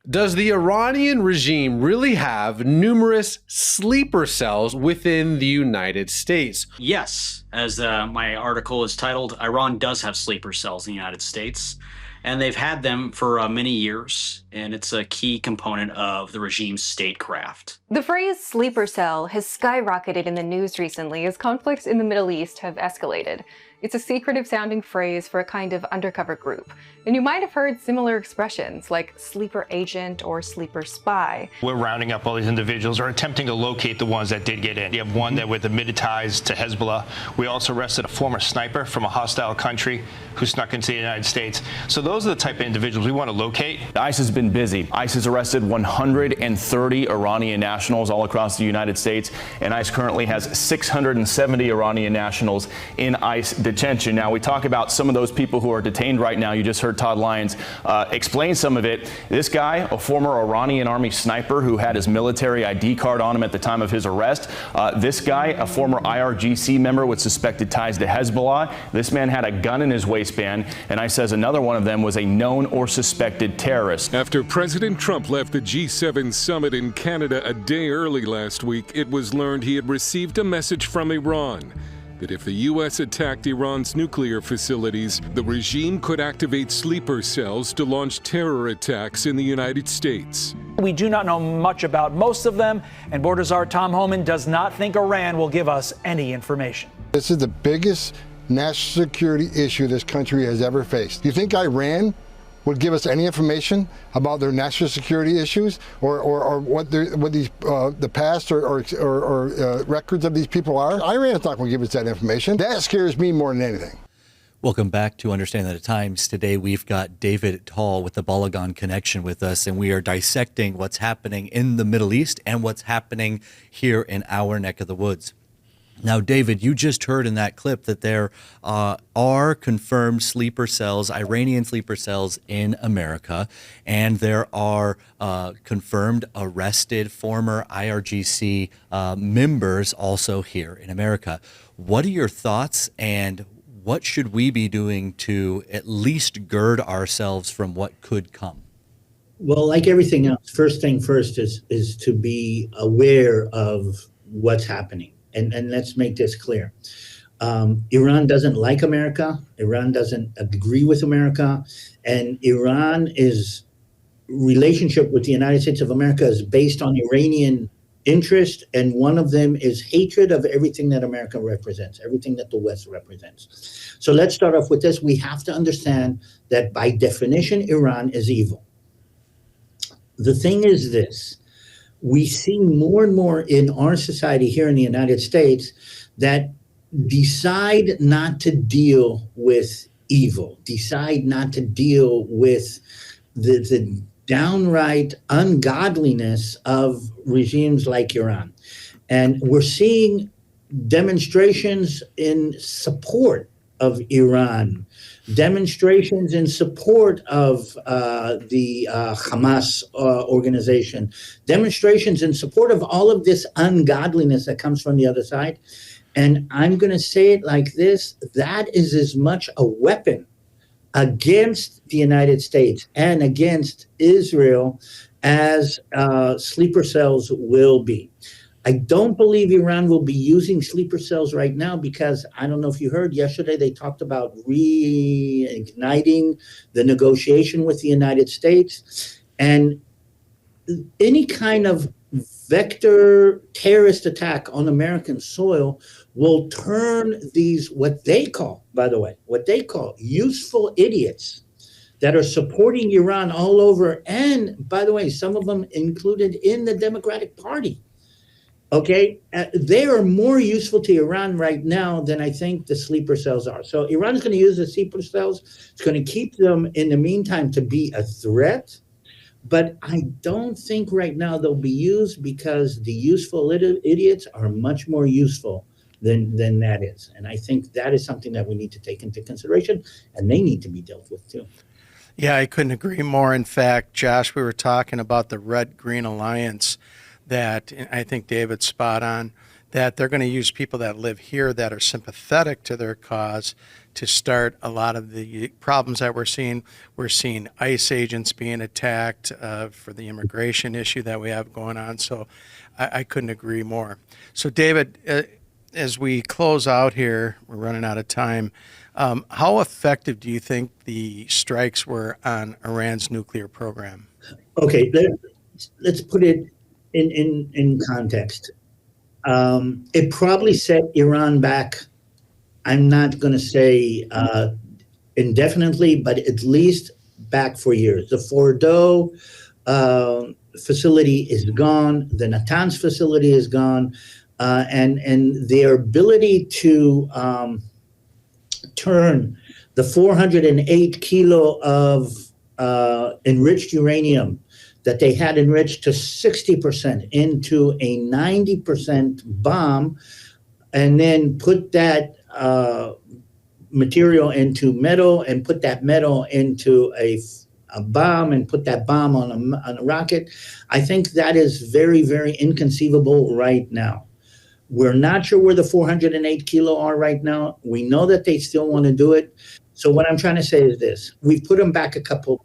Does the Iranian regime really have numerous sleeper cells within the United States? Yes, as my article is titled, Iran does have sleeper cells in the United States, and they've had them for many years, and it's a key component of the regime's statecraft. The phrase sleeper cell has skyrocketed in the news recently as conflicts in the Middle East have escalated. It's a secretive-sounding phrase for a kind of undercover group. And you might have heard similar expressions like sleeper agent or sleeper spy. We're rounding up all these individuals or attempting to locate the ones that did get in. You have one that with admitted ties to Hezbollah. We also arrested a former sniper from a hostile country who snuck into the United States. So those are the type of individuals we want to locate. ICE has been busy. ICE has arrested 130 Iranian nationals all across the United States, and ICE currently has 670 Iranian nationals in ICE detention. Now, we talk about some of those people who are detained right now. You just heard Todd Lyons explain some of it. This guy, a former Iranian army sniper who had his military ID card on him at the time of his arrest. This guy, a former IRGC member with suspected ties to Hezbollah. This man had a gun in his waistband, and ICE says another one of them was a known or suspected terrorist. After President Trump left the G7 summit in Canada a day early last week, it was learned he had received a message from Iran that if the U.S. attacked Iran's nuclear facilities, the regime could activate sleeper cells to launch terror attacks in the United States. We do not know much about most of them, and border czar Tom Homan does not think Iran will give us any information. This is the biggest national security issue this country has ever faced. Do you think Iran would give us any information about their national security issues or what the past or records of these people are? Iran's not going to give us that information. That scares me more than anything. Welcome back to Understanding the Times. Today we've got David Tal with the Balagan Connection with us, and we are dissecting what's happening in the Middle East and what's happening here in our neck of the woods. Now, David, you just heard in that clip that there are confirmed sleeper cells, Iranian sleeper cells in America, and there are confirmed arrested former IRGC members also here in America. What are your thoughts, and what should we be doing to at least gird ourselves from what could come? Well, like everything else, first thing first is to be aware of what's happening. And let's make this clear. Iran doesn't like America. Iran doesn't agree with America. And Iran's relationship with the United States of America is based on Iranian interest. And one of them is hatred of everything that America represents, everything that the West represents. So let's start off with this. We have to understand that by definition, Iran is evil. The thing is this. We see more and more in our society here in the United States that decide not to deal with evil, decide not to deal with the downright ungodliness of regimes like Iran. And we're seeing demonstrations in support of Iran, demonstrations in support of the Hamas organization, demonstrations in support of all of this ungodliness that comes from the other side. And I'm going to say it like this, that is as much a weapon against the United States and against Israel as sleeper cells will be. I don't believe Iran will be using sleeper cells right now because I don't know if you heard yesterday, they talked about reigniting the negotiation with the United States. And any kind of vector terrorist attack on American soil will turn these, what they call, by the way, what they call useful idiots that are supporting Iran all over. And by the way, some of them included in the Democratic Party. Okay, they are more useful to Iran right now than I think the sleeper cells are. So Iran is going to use the sleeper cells. It's going to keep them in the meantime to be a threat. But I don't think right now they'll be used because the useful idiots are much more useful than that is. And I think that is something that we need to take into consideration, and they need to be dealt with too. Yeah, I couldn't agree more. In fact, Josh, we were talking about the Red-Green Alliance that I think David's spot on, that they're going to use people that live here that are sympathetic to their cause to start a lot of the problems that we're seeing. We're seeing ICE agents being attacked for the immigration issue that we have going on. So I couldn't agree more. So David, as we close out here, we're running out of time. How effective do you think the strikes were on Iran's nuclear program? Okay, let's put it in context. It probably set Iran back, I'm not going to say indefinitely, but at least back for years. The Fordo facility is gone. The Natanz facility is gone. And their ability to turn the 408 kilo of enriched uranium that they had enriched to 60% into a 90% bomb, and then put that material into metal and put that metal into a bomb and put that bomb on a rocket. I think that is very, very inconceivable right now. We're not sure where the 408 kilo are right now. We know that they still want to do it. So what I'm trying to say is this: we've put them back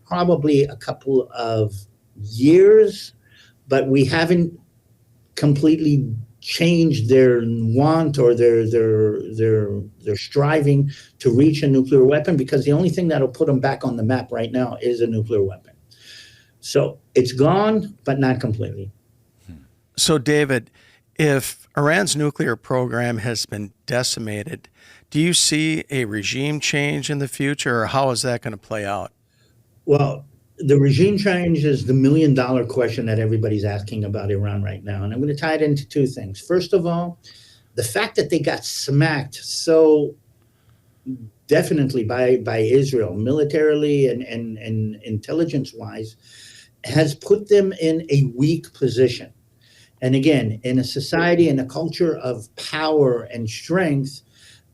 probably a couple of years, but we haven't completely changed their want or their striving to reach a nuclear weapon, because the only thing that'll put them back on the map right now is a nuclear weapon. So it's gone, but not completely. So David, if Iran's nuclear program has been decimated, do you see a regime change in the future, or how is that going to play out? Well, the regime change is the million-dollar question that everybody's asking about Iran right now. And I'm going to tie it into two things. First of all, the fact that they got smacked so definitely by Israel, militarily and intelligence-wise, has put them in a weak position. And again, in a society and a culture of power and strength,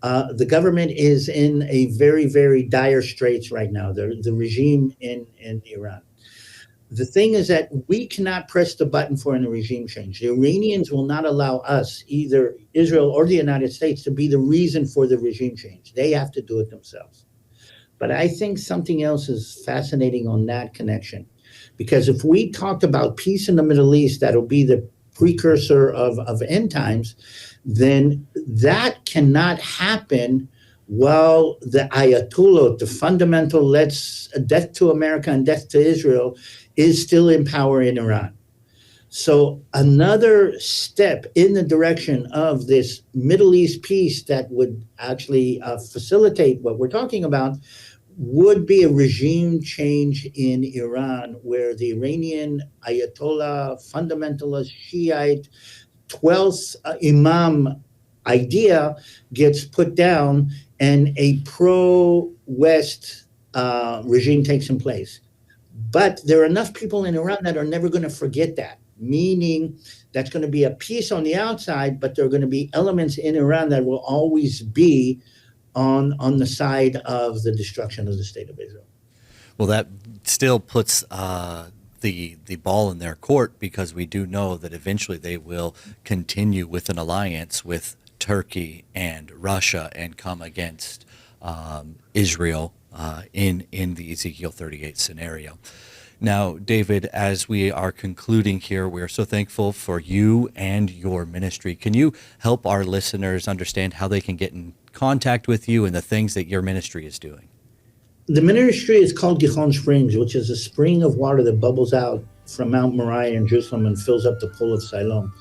the government is in a very, very dire straits right now, the regime in Iran. The thing is that we cannot press the button for a regime change. The Iranians will not allow us, either Israel or the United States, to be the reason for the regime change. They have to do it themselves. But I think something else is fascinating on that connection. Because if we talked about peace in the Middle East, that'll be the precursor of end times, then that cannot happen while the Ayatollah, the fundamental death to America and death to Israel, is still in power in Iran. So another step in the direction of this Middle East peace that would actually facilitate what we're talking about would be a regime change in Iran, where the Iranian Ayatollah, fundamentalist, Shiite, 12th Imam idea gets put down and a pro-West regime takes in place. But there are enough people in Iran that are never going to forget that, meaning that's going to be a peace on the outside, but there are going to be elements in Iran that will always be on the side of the destruction of the state of Israel. Well, that still puts the ball in their court, because we do know that eventually they will continue with an alliance with Turkey and Russia and come against Israel in the Ezekiel 38 scenario. Now, David, as we are concluding here, we're so thankful for you and your ministry. Can you help our listeners understand how they can get in contact with you and the things that your ministry is doing? The ministry is called Gihon Springs, which is a spring of water that bubbles out from Mount Moriah in Jerusalem and fills up the pool of Siloam.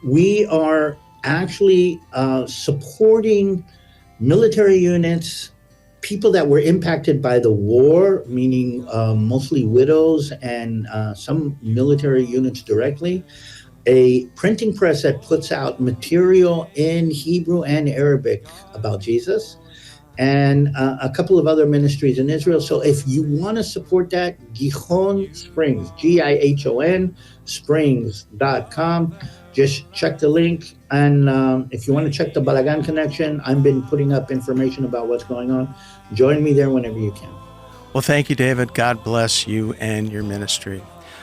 We are actually supporting military units, people that were impacted by the war, meaning mostly widows and some military units directly, a printing press that puts out material in Hebrew and Arabic about Jesus, and a couple of other ministries in Israel. So if you want to support that, Gihon Springs, Gihon Springs.com. Just check the link. And if you want to check the Balagan Connection, I've been putting up information about what's going on. Join me there whenever you can. Well, thank you, David. God bless you and your ministry.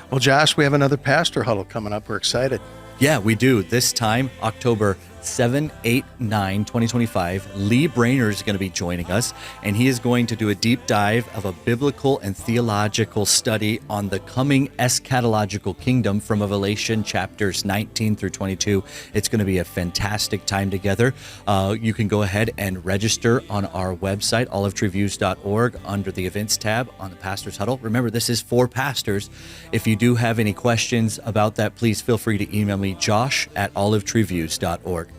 Well, Josh, we have another pastor huddle coming up. We're excited. Yeah, we do. This time, October 7, 8, 9, 2025, Lee Brainer is going to be joining us, and he is going to do a deep dive of a biblical and theological study on the coming eschatological kingdom from Revelation chapters 19 through 22. It's going to be a fantastic time together. You can go ahead and register on our website, olivetreeviews.org, under the events tab on the Pastor's Huddle. Remember, this is for pastors. If you do have any questions about that, please feel free to email me, josh@olivetreeviews.org.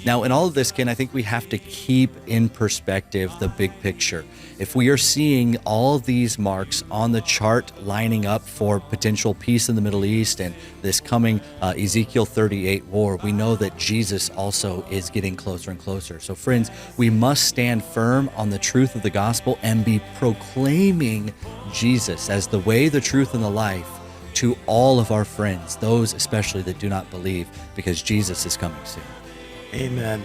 Now, in all of this, Ken, I think we have to keep in perspective the big picture. If we are seeing all these marks on the chart lining up for potential peace in the Middle East and this coming Ezekiel 38 war, we know that Jesus also is getting closer and closer. So, friends, we must stand firm on the truth of the gospel and be proclaiming Jesus as the way, the truth, and the life to all of our friends, those especially that do not believe, because Jesus is coming soon. Amen.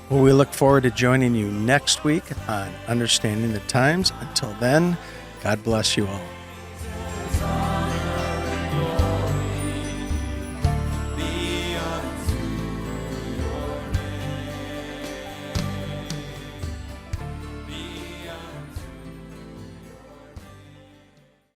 Well, we look forward to joining you next week on Understanding the Times. Until then, God bless you all.